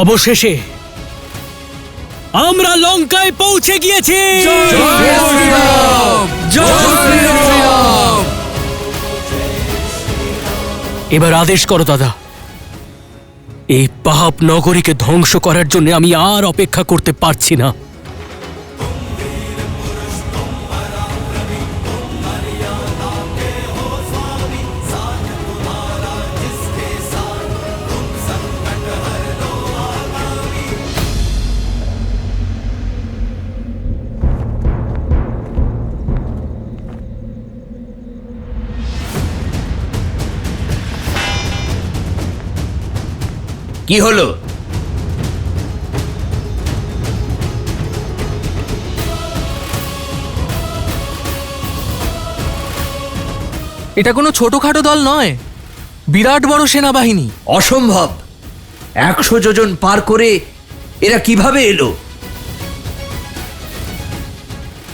অবশেষে আমরা লঙ্কায় পৌঁছে গিয়েছি। এবার আদেশ করো দাদা, এই পাহাপ নগরীকে ধ্বংস করার জন্য আমি আর অপেক্ষা করতে পারছি না। কি হলো? এটা কোনো ছোটখাটো দল নয়, বিরাট বড় সেনাবাহিনী। অসম্ভব! 100 যোজন পার করে এরা কিভাবে এলো?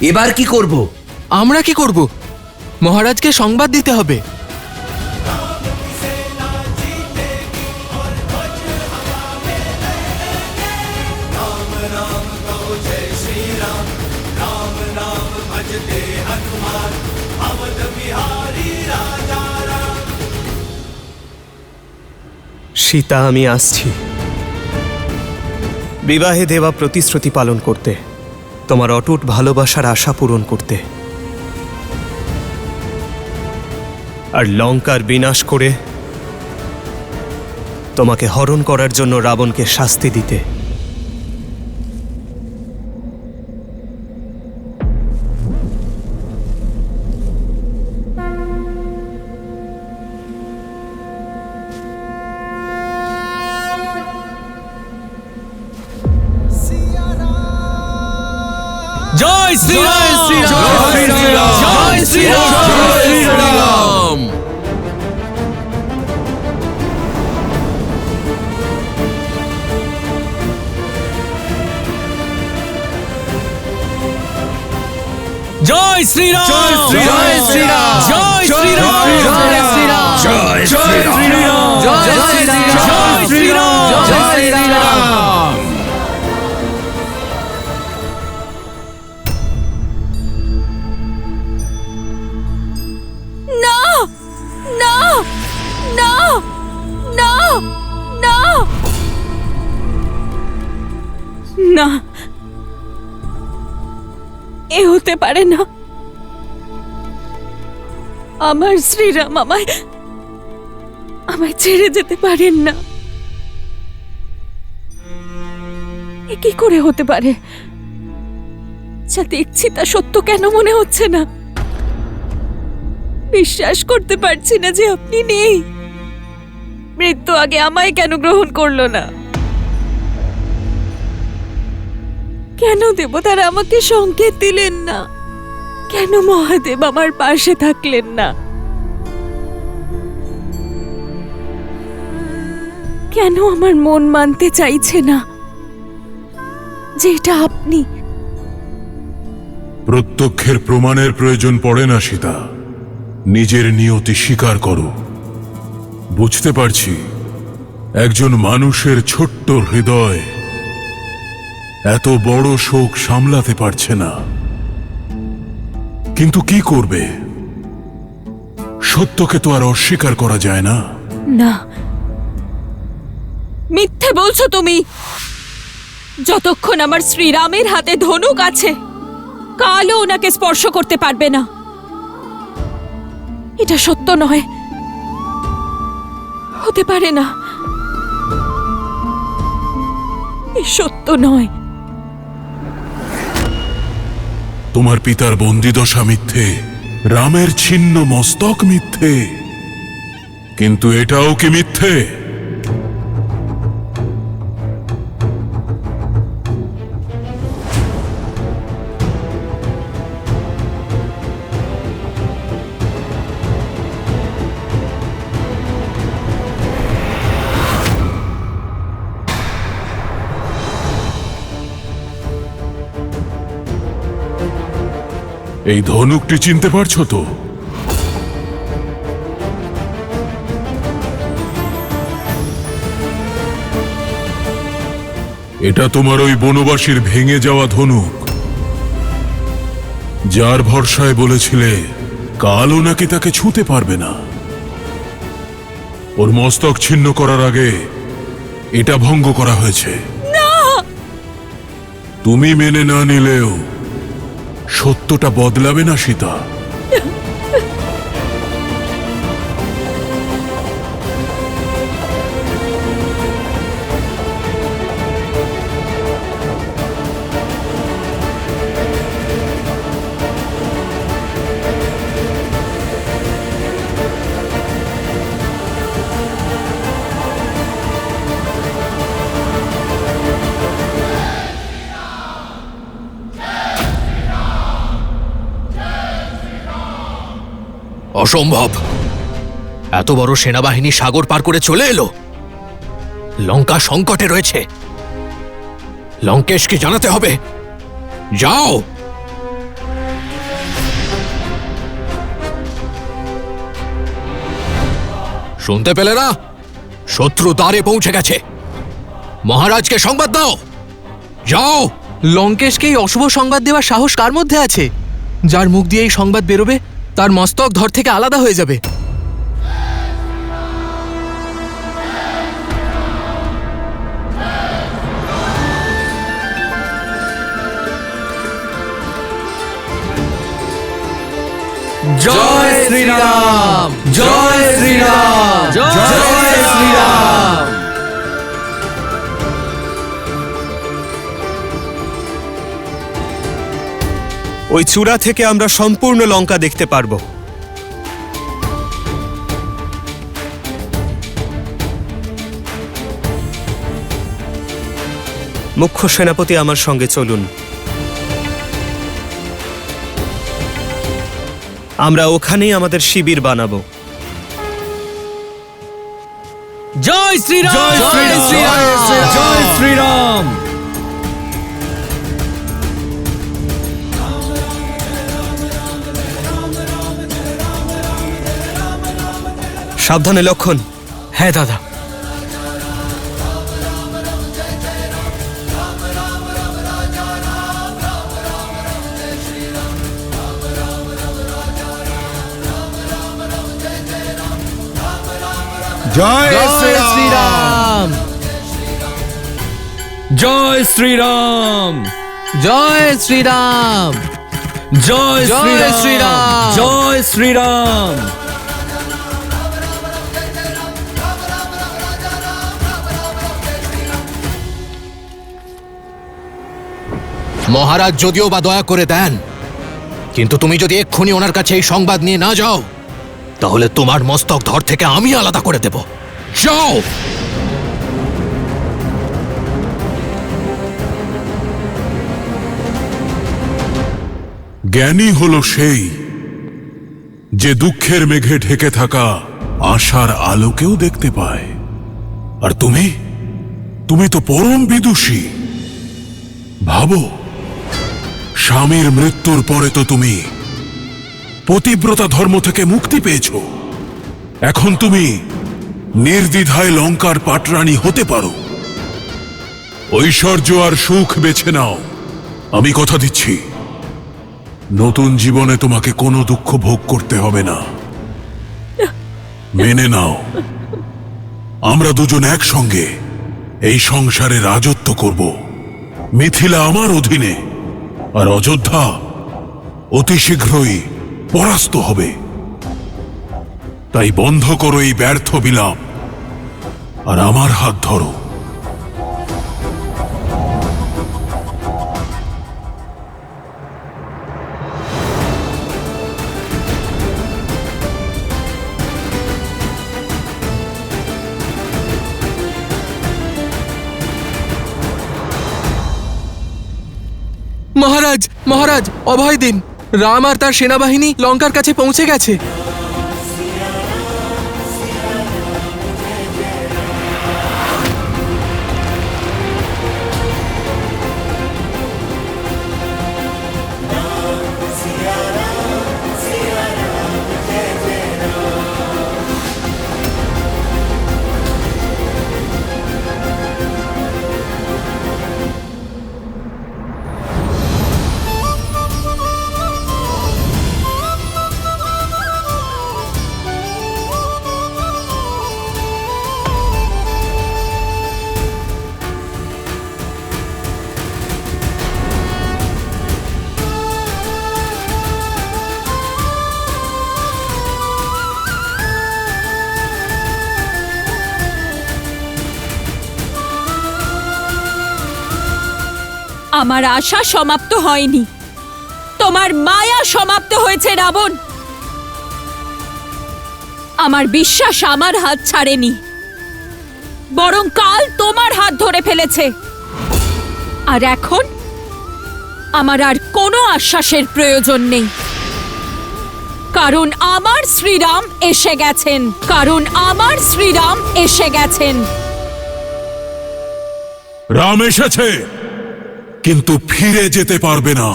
এবার কি করব? আমরা কি করব? মহারাজকে সংবাদ দিতে হবে। সীতা, আমি আসছি বিবাহে দেওয়া প্রতিশ্রুতি পালন করতে, তোমার অটুট ভালোবাসার আশা পূরণ করতে, আর লঙ্কার বিনাশ করে তোমাকে হরণ করার জন্য রাবণকে শাস্তি দিতে। জয় শ্রীরাম! জয় শ্রীরাম! জয় শ্রীরাম! জয় শ্রীরাম! জয় শ্রীরাম! জয় শ্রীরাম! জয় শ্রীরাম! জয় শ্রীরাম! জয় জয় শ্রীরাম! জয় শ্রীরাম! জয় শ্রীরাম! জয় শ্রীরাম! না না না না না না, এ হতে পারে না। আমার শ্রীরাম আমায় ছেড়ে যেতে পারেন না। এ কি করে হতে পারে? যা দেখছি তা সত্য কেন মনে হচ্ছে না। বিশ্বাস করতে পারছি না যে আপনি নেই। মৃত্যু আগে আমায় কেন গ্রহণ করলো না? কেন দেবতারা আমাকে সংকেত দিলেন না? কেন মহাদেব আমার পাশে থাকলেন না? কেন আমার মন মানতে চাইছে না যে এটা আপনি? প্রত্যক্ষের প্রমাণের প্রয়োজন পড়ে না সীতা, নিজের নিয়তি স্বীকার করো। বুঝতে পারছি একজন মানুষের ছোট্ট হৃদয় এত বড় শোক সামলাতে পারছে না, কিন্তু কি করবে? সত্যকে তো আর অস্বীকার করা যায় না। না, মিথ্যে বলছো তুমি। যতক্ষণ আমার শ্রীরামের হাতে ধনুক আছে, কালও ওনাকে স্পর্শ করতে পারবে না। এটা সত্য নয়, হতে পারে না। এ সত্য নয়। তোমার পিতার বন্দিদশা মিথ্যে, রামের ছিন্ন মস্তক মিথ্যে, কিন্তু এটাও কি মিথ্যে? এই ধনুকটি চিনতে পারছো তো? এটা তোমার ওই বনবাসীর ভেঙে যাওয়া ধনুক, যার ভরসায় বলেছিলে কালও নাকি তাকে ছুঁতে পারবে না। ওর মস্তক ছিন্ন করার আগে এটা ভঙ্গ করা হয়েছে। তুমি মেনে না নিলেও সত্যটা বদলাবে না সীতা। অসম্ভব! এত বড় সেনাবাহিনী সাগর পার করে চলে এলো। লঙ্কা সংকটে রয়েছে। লঙ্কেশকে জানাতে হবে। যাও। শুনতে পেলে না? শত্রু দ্বারে পৌঁছে গেছে। মহারাজকে সংবাদ দাও। যাও। লঙ্কেশকে এই অশুভ সংবাদ দেওয়ার সাহস কার মধ্যে আছে? যার মুখ দিয়ে এই সংবাদ বেরোবে তার মস্তক ধর থেকে আলাদা হয়ে যাবে। জয় শ্রীরাম, জয় শ্রীরাম, জয় শ্রীরাম। ওই চূড়া থেকে আমরা সম্পূর্ণ লঙ্কা দেখতে পারবো। মুখ্য সেনাপতি আমার সঙ্গে চলুন। আমরা ওখানেই আমাদের শিবির বানাবো। জয় শ্রীরাম, জয় শ্রীরাম, জয় শ্রীরাম। সাবধানে লক্ষণ। হ্যাঁ দাদা। জয় শ্রীরাম, জয় শ্রীরাম, জয় শ্রীরাম, জয় শ্রীরাম, জয় শ্রীরাম। মহারাজ যদিও বা দয়া করে দেন, কিন্তু তুমি যদি এক্ষুনি ওনার কাছে এই সংবাদ নিয়ে না যাও, তাহলে তোমার মস্তক ধর থেকে আমি আলাদা করে দেব। যাও। জ্ঞানী হলো সেই যে দুঃখের মেঘে ঢেকে থাকা আশার আলোকেও দেখতে পায়। আর তুমি তো পরম বিদুষী। ভাবো, স্বামীর মৃত্যুর পরে তো তুমি পতিব্রতা ধর্ম থেকে মুক্তি পেয়েছ। এখন তুমি নির্দ্বিধায় লঙ্কার পাটরানী হতে পারো। ঐশ্বর্য আর সুখ বেছে নাও। আমি কথা দিচ্ছি, নতুন জীবনে তোমাকে কোনো দুঃখ ভোগ করতে হবে না। মেনে নাও, আমরা দুজন একসঙ্গে এই সংসারে রাজত্ব করব। মিথিলা আমার অধীনে, আর অযোধ্যা অতি শীঘ্রই পরাস্ত হবে। তাই বন্ধ করো এই ব্যর্থ বিলাপ, আর আমার হাত ধরো। মহারাজ, মহারাজ, অভয় দিন। রাম আর তার সেনাবাহিনী লঙ্কার কাছে পৌঁছে গেছে। আমার আশা সমাপ্ত হয়নি, তোমার মায়া সমাপ্ত হয়েছে রাবণ। আমার বিশ্বাস আমার হাত ছাড়েনি, বরং কাল তোমার হাত ধরে ফেলেছে। আর এখন আমার আর কোনো আশ্বাসের প্রয়োজন নেই, কারণ আমার শ্রীরাম এসে গেছেন, কারণ আমার শ্রীরাম এসে গেছেন। রাম এসেছে, কিন্তু ফিরে যেতে পারবে না।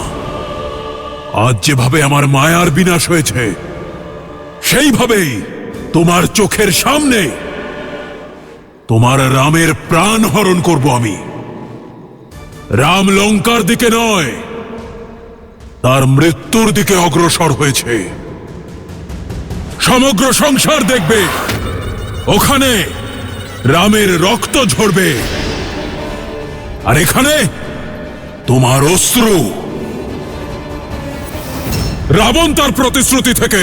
আজ যেভাবে আমার মায়ার বিনাশ হয়েছে, সেইভাবেই তোমার চোখের সামনে তোমার রামের প্রাণ হরণ করব আমি। রাম লঙ্কার দিকে নয়, তার মৃত্যুর দিকে অগ্রসর হয়েছে। সমগ্র সংসার দেখবে, ওখানে রামের রক্ত ঝরবে, আর এখানে তোমার অশ্রু। রাবণ তার প্রতিশ্রুতি থেকে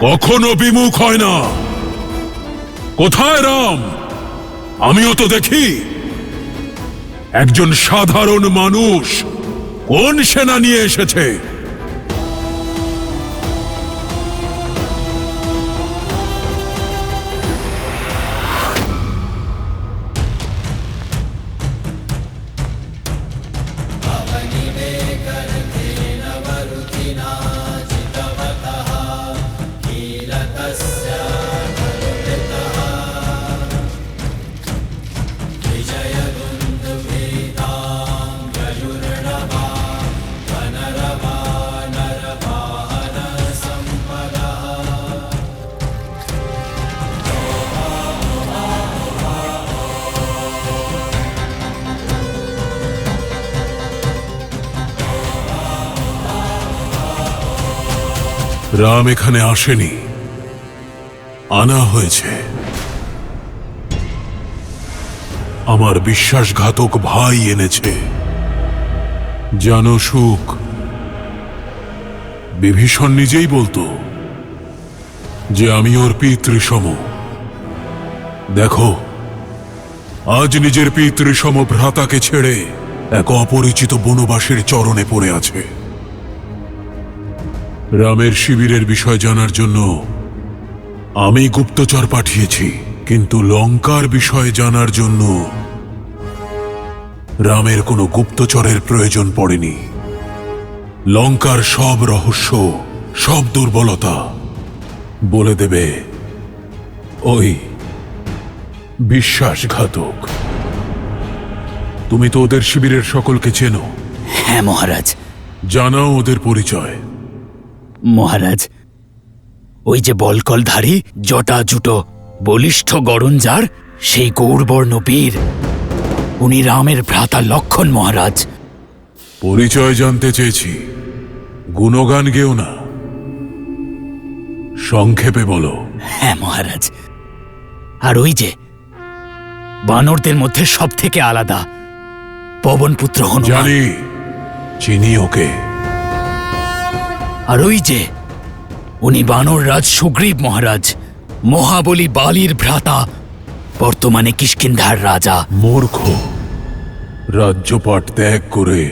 কখনো বিমুখ হয় না। কোথায় রাম? আমিও তো দেখি। একজন সাধারণ মানুষ কোন সেনা নিয়ে এসেছে? রাম এখানে আসেনি, আনা হয়েছে। আমার বিশ্বাসঘাতক ভাই এনেছে। জানো সুখ, বিভীষণ নিজেই বলতো যে আমি ওর পিতৃসম। দেখো, আজ নিজের পিতৃসম ভ্রাতাকে ছেড়ে এক অপরিচিত বনবাসীর চরণে পড়ে আছে। রামের শিবিরের বিষয় জানার জন্য আমি গুপ্তচর পাঠিয়েছি, কিন্তু লঙ্কার বিষয় জানার জন্য রামের কোনো গুপ্তচরের প্রয়োজন পড়েনি। লঙ্কার সব রহস্য, সব দুর্বলতা বলে দেবে ওই বিশ্বাসঘাতক। তুমি তো ওদের শিবিরের সকলকে চেনো। হ্যাঁ মহারাজ। জানাও ওদের পরিচয়। মহারাজ, ওই যে বলকলধারী, জটা জুটো, বলিষ্ঠ গরঞ্জার, সেই গৌরবর্ণ বীর, উনি রামের ভ্রাতা লক্ষণ মহারাজ। পরিচয় জানতে চেয়েছি, গুণগান গেও না, সংক্ষেপে বলো। হ্যাঁ মহারাজ। আর ওই যে বানরদের মধ্যে সব থেকে আলাদা পবনপুত্র হনুমান। জানি, চিনি ওকে। আর ওই যে উনি বানর রাজ সুগ্রীব মহারাজ, মহাবলী বালির ভ্রাতা, বর্তমানে কিষ্কিন্ধার রাজা। মূর্খ, রাজ্যপাট ত্যাগ করে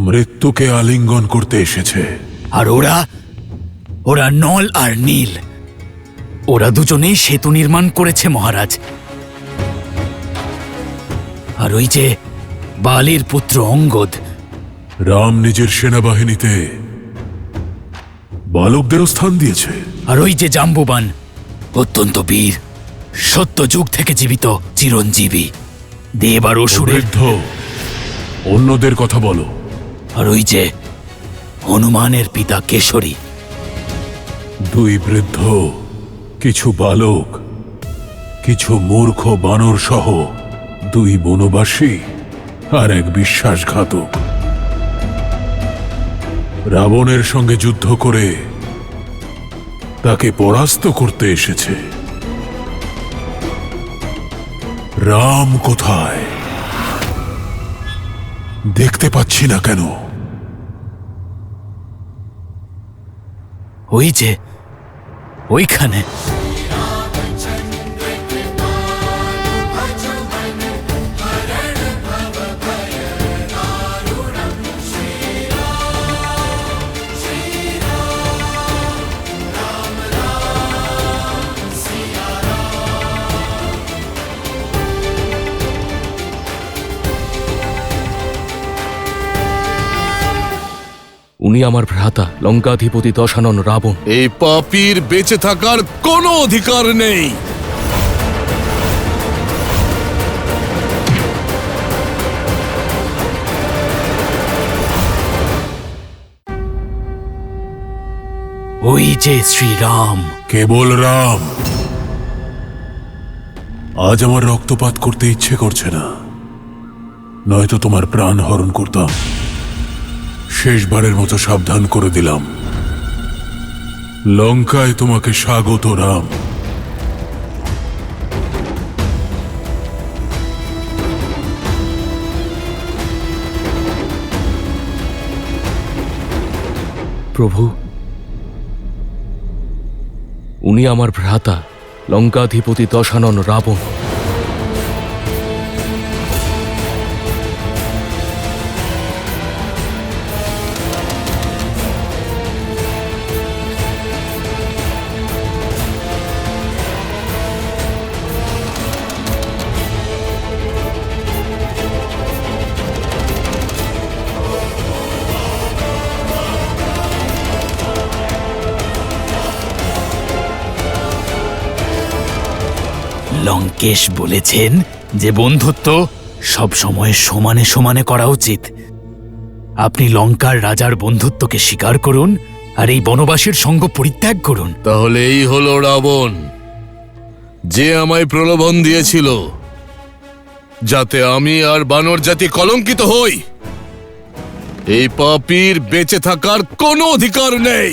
মৃত্যুকে আলিঙ্গন করতে এসেছে। আর ওরা নল আর নীল, ওরা দুজনেই সেতু নির্মাণ করেছে মহারাজ। আর ওই যে বালির পুত্র অঙ্গদ, রাম নিজের সেনাবাহিনীতে বালকদেরও স্থান দিয়েছে। আর ওই যে জাম্বুবান, অত্যন্ত বীর, সত্য যুগ থেকে জীবিত চিরঞ্জীবী, দেব আর অসুরের। বৃদ্ধ, অন্যদের কথা বলো। আর ওই যে হনুমানের পিতা কেশরী। দুই বৃদ্ধ, কিছু বালক, কিছু মূর্খ বানর সহ দুই বনবাসী আর এক বিশ্বাসঘাতক। রাবণের সঙ্গে যুদ্ধ করে তাকে পরাস্ত করতে এসেছে। রাম কোথায়? দেখতে পাচ্ছি না কেন? ওই যে ওইখানে। উনি আমার ভ্রাতা লঙ্কাধিপতি দশানন রাবণ। এই পাপীর বেঁচে থাকার কোনো অধিকার নেই। ওই যে শ্রীরাম। কেবল রাম। আজ আমার রক্তপাত করতে ইচ্ছে করছে না, নয়তো তোমার প্রাণ হরণ করতাম। শেষবারের মতো সাবধান করে দিলাম, লঙ্কায় তোমাকে স্বাগত রাম। প্রভু, উনি আমার ভ্রাতা লঙ্কাধিপতি দশানন রাবণ। লঙ্কেশ বলেছেন যে বন্ধুত্ব সব সময় সমানে সমানে করা উচিত। আপনি লঙ্কার রাজার বন্ধুত্বকে স্বীকার করুন আর এই বনবাসীর সঙ্গ পরিত্যাগ করুন। তাহলে এই হলো রাবণ, যে আমায় প্রলোভন দিয়েছিল যাতে আমি আর বানর জাতি কলঙ্কিত হই। এই পাপীর বেঁচে থাকার কোনো অধিকার নেই।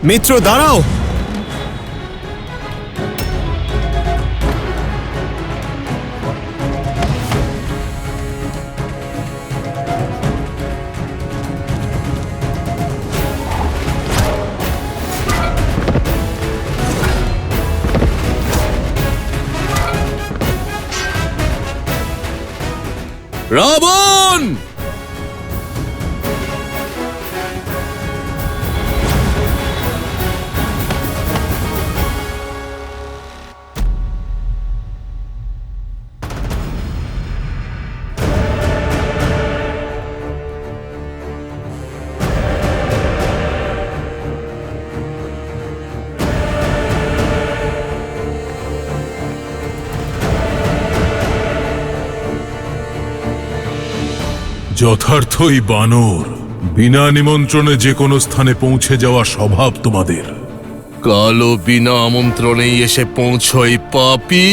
মিত্র দাঁড়াও। রাবণ! যথার্থই বানর, বিনা নিমন্ত্রণে যে কোনো স্থানে পৌঁছে যাওয়া স্বভাব তোমাদের। কালো বিনা আমন্ত্রণেই এসে পৌঁছই পাপী।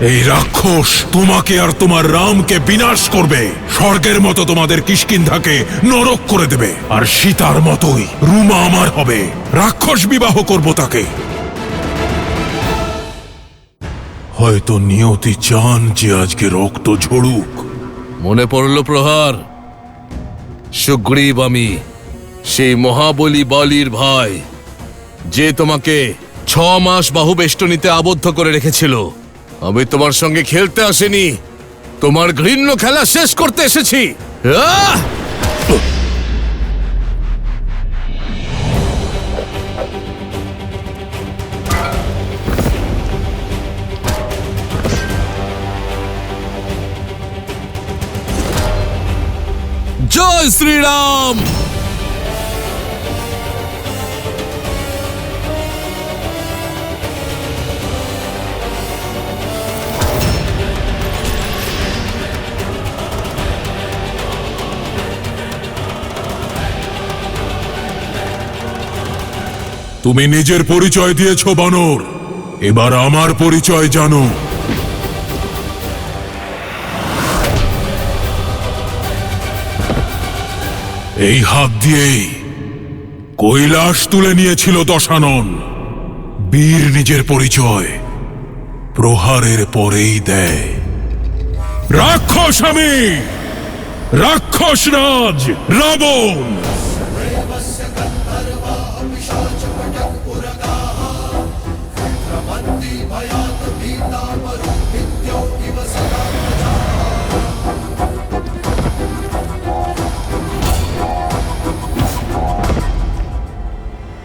এই রাক্ষস তোমাকে আর তোমার রামকে বিনাশ করবে। স্বর্গের মতো তোমাদের কিষ্কিন্ধাকে নরক করে দেবে, আর সীতার মতোই রুমা আমার হবে। রাক্ষস বিবাহ করব তাকে। হয়তো নিয়তি চান যে আজকে রক্ত ঝরুক। মনে পড়ল প্রহার, সুগ্রীব আমি, সেই মহাবলী বালির ভাই, যে তোমাকে 6 মাস বাহুবেষ্টনীতে আবদ্ধ করে রেখেছিল। আমি তোমার সঙ্গে খেলতে আসিনি, তোমার ঘৃণ্য খেলা শেষ করতে এসেছি। জয় শ্রীরাম। তুমি নিজের পরিচয় দিয়েছ বানর, এবার আমার পরিচয় জানো। এই হাত দিয়েই কৈলাস তুলে নিয়েছিল দশানন। বীর নিজের পরিচয় প্রহারের পরেই দেয়। রাক্ষস আমি, রাক্ষস রাজ রাবণ।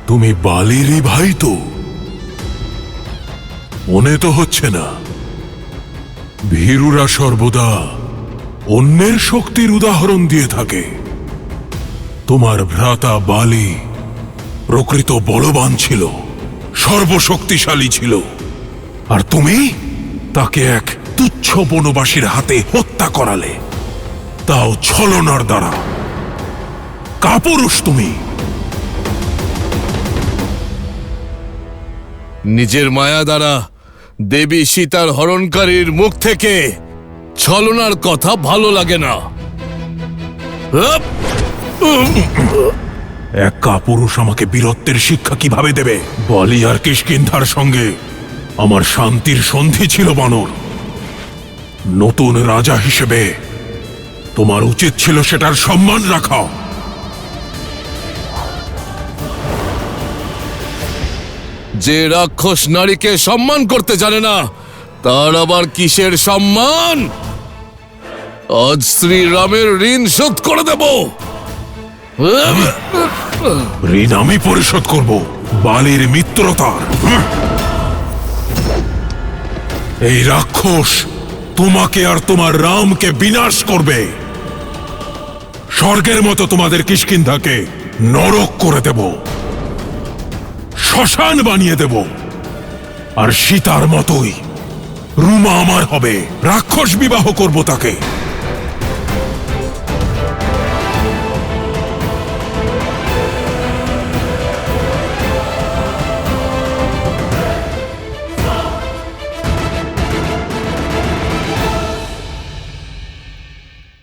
তুমি বালিরই ভাই তো? মনে তো হচ্ছে না। ভীরুরা সর্বদা অন্যের শক্তির উদাহরণ দিয়ে থাকে। তোমার ভ্রাতা বালি প্রকৃত বলবান ছিল, সর্বশক্তিশালী ছিল, আর তুমি তাকে এক তুচ্ছ বনবাসীর হাতে হত্যা করালে, তাও ছলনার দ্বারা। কাপুরুষ তুমি। নিজের মায়া দ্বারা দেবী সীতার হরণকারীর মুখ থেকে ছলনার কথা ভালো লাগে না। আপ! এক কাপুরুষ আমাকে বীরত্বের শিক্ষা কিভাবে দেবে? বলি আর কিষ্কিন্ধার সঙ্গে আমার শান্তির সন্ধি ছিল বানর। নতুন রাজা হিসেবে তোমার উচিত ছিল সেটার সম্মান রাখা। যে রাক্ষস নারীকে সম্মান করতে জানে না, তার আবার কিসের সম্মান? আজ শ্রীরামের ঋণ শোধ করে দেব। ঋণ আমি পরিশোধ করব বালির মিত্রতার। এই রাক্ষস তোমাকে আর তোমার রামকে বিনাশ করবে। স্বর্গের মতো তোমাদের কিষ্কিন্ধাকে নরক করে দেব, শ্মশান বানিয়ে দেব। আর সীতার মতোই রুমা আমার হবে। রাক্ষস বিবাহ করব তাকে।